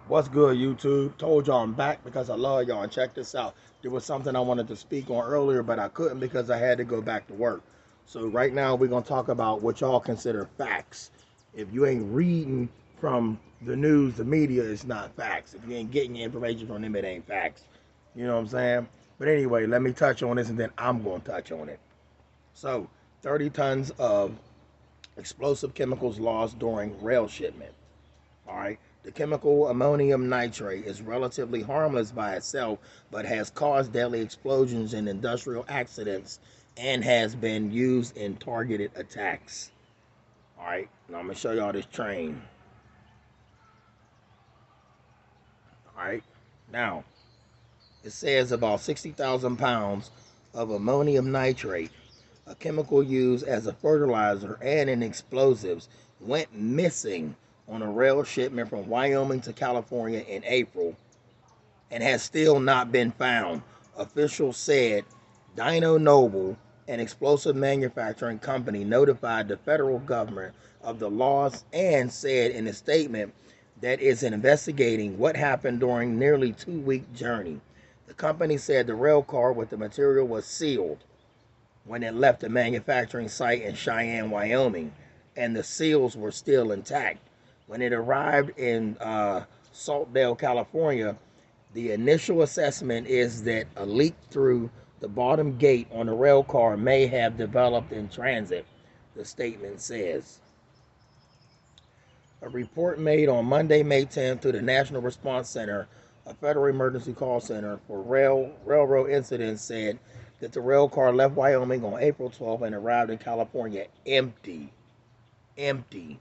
What's good, YouTube? Told y'all I'm back because I love y'all. And check this out. There was something I wanted to speak on earlier, but I couldn't because I had to go back to work. So right now we're gonna talk about what y'all consider facts. If you ain't reading from the news, the media, it's not facts. If you ain't getting your information from them, it ain't facts. You know what I'm saying? But anyway, let me touch on this and then I'm gonna touch on it. So 30 tons of explosive chemicals lost during rail shipment. All right. The chemical ammonium nitrate is relatively harmless by itself, but has caused deadly explosions in industrial accidents and has been used in targeted attacks. All right. Now I'm going to show y'all this train. All right. Now, it says about 60,000 pounds of ammonium nitrate, a chemical used as a fertilizer and in explosives, went missing on a rail shipment from Wyoming to California in April and has still not been found. Officials said Dino Noble, an explosive manufacturing company, notified the federal government of the loss and said in a statement that is investigating what happened during nearly 2 week journey. The company said the rail car with the material was sealed when it left the manufacturing site in Cheyenne, Wyoming, and the seals were still intact. When it arrived in Saltdale, California, the initial assessment is that a leak through the bottom gate on the rail car may have developed in transit, the statement says. A report made on Monday, May 10th to the National Response Center, a federal emergency call center for railroad incidents, said that the rail car left Wyoming on April 12th and arrived in California empty. Empty.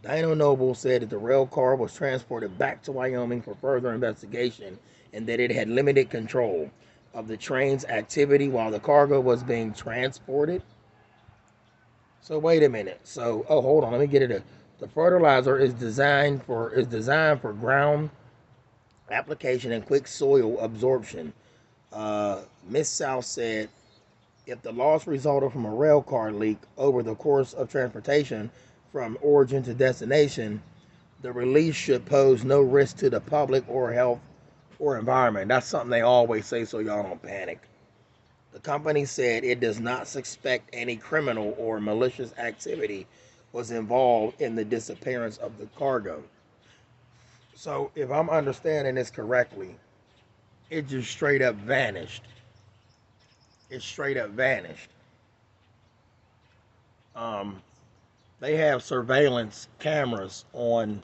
Dino Noble said that the rail car was transported back to Wyoming for further investigation and that it had limited control of the train's activity while the cargo was being transported. So wait a minute. So hold on, let me get it. The fertilizer is designed for ground application and quick soil absorption. Miss South said if the loss resulted from a rail car leak over the course of transportation from origin to destination, the release should pose no risk to the public or health or environment. That's something they always say so y'all don't panic. The company said it does not suspect any criminal or malicious activity was involved in the disappearance of the cargo. So, if I'm understanding this correctly, it just straight up vanished. It straight up vanished. Um, they have surveillance cameras on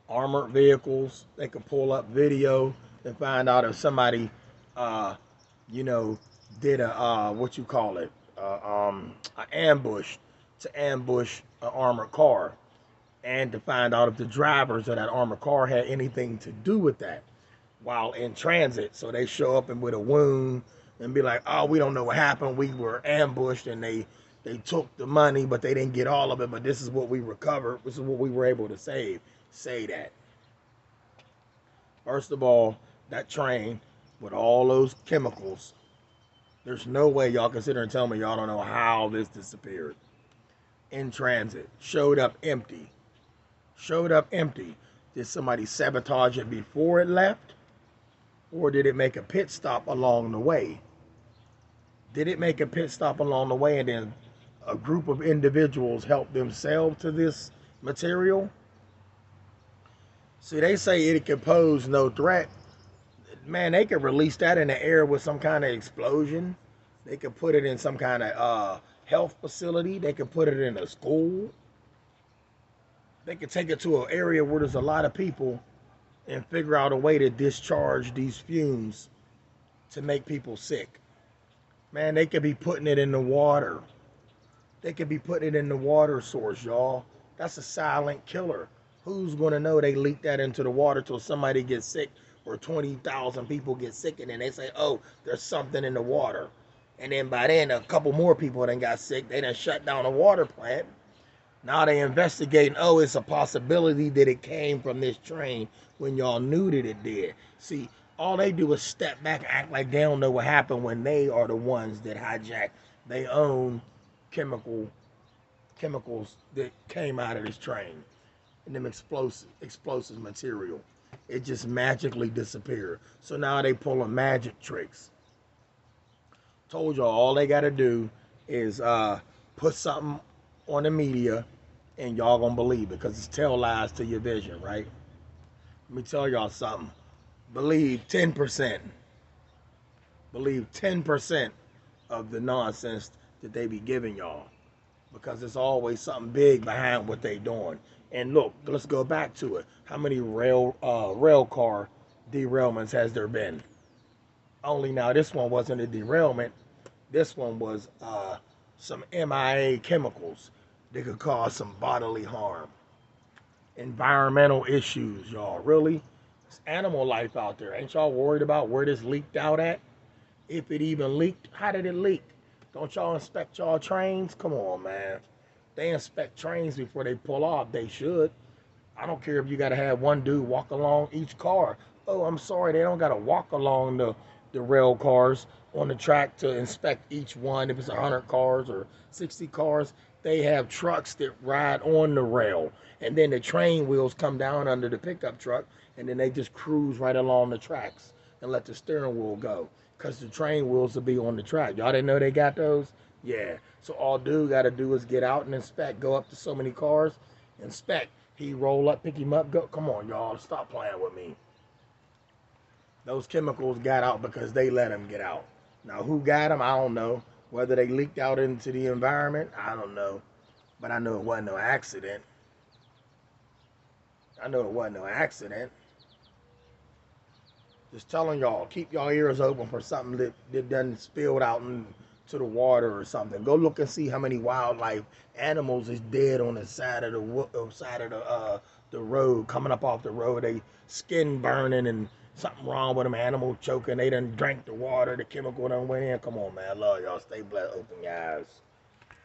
armored vehicles. They can pull up video and find out if somebody, uh, you know, did a what you call it, an ambush to ambush an armored car, and to find out if the drivers of that armored car had anything to do with that while in transit. So they show up and with a wound and be like, "Oh, we don't know what happened. We were ambushed and they took the money, but they didn't get all of it. But this is what we recovered. This is what we were able to save." Say that. First of all, that train with all those chemicals, there's no way y'all can sit there and tell me y'all don't know how this disappeared. In transit, showed up empty. Showed up empty. Did somebody sabotage it before it left? Or did it make a pit stop along the way? Did it make a pit stop along the way and then a group of individuals helped themselves to this material? See, they say it can pose no threat. Man, they could release that in the air with some kind of explosion. They could put it in some kind of health facility. They could put it in a school. They could take it to an area where there's a lot of people and figure out a way to discharge these fumes to make people sick. Man, they could be putting it in the water. They could be putting it in the water source, y'all. That's a silent killer. Who's going to know they leak that into the water till somebody gets sick or 20,000 people get sick and then they say, oh, there's something in the water. And then by then, a couple more people done got sick. They done shut down a water plant. Now they investigating, oh, it's a possibility that it came from this train when y'all knew that it did. See, all they do is step back and act like they don't know what happened when they are the ones that hijacked their own chemicals that came out of this train. and them explosive material. It just magically disappeared. So now they pulling magic tricks. Told y'all all they gotta do is put something on the media and y'all gonna believe it because it's tell lies to your vision, right? Let me tell y'all something. Believe 10%. Believe 10% of the nonsense that they be giving y'all because there's always something big behind what they doing. And look, let's go back to it. How many rail car derailments has there been? Only now this one wasn't a derailment. This one was some MIA chemicals that could cause some bodily harm. Environmental issues, y'all. Really? It's animal life out there. Ain't y'all worried about where this leaked out at? If it even leaked, how did it leak? Don't y'all inspect y'all trains? Come on, man. They inspect trains before they pull off. They should. I don't care if you got to have one dude walk along each car. Oh, I'm sorry, they don't got to walk along the rail cars on the track to inspect each one. If it's 100 cars or 60 cars, they have trucks that ride on the rail. And then the train wheels come down under the pickup truck, and then they just cruise right along the tracks and let the steering wheel go. Because the train wheels will be on the track. Y'all didn't know they got those? Yeah. So all dude got to do is get out and inspect, go up to so many cars, inspect. He roll up, pick him up, go. Come on, y'all, stop playing with me. Those chemicals got out because they let them get out. Now, who got them? I don't know. Whether they leaked out into the environment, I don't know. But I know it wasn't no accident. I know it wasn't no accident. Just telling y'all, keep y'all ears open for something that done spilled out into the water or something. Go look and see how many wildlife animals is dead on the side of the road, coming up off the road. They skin burning and something wrong with them. Animal choking. They done drank the water. The chemical done went in. Come on, man. I love y'all. Stay blessed. Open your eyes.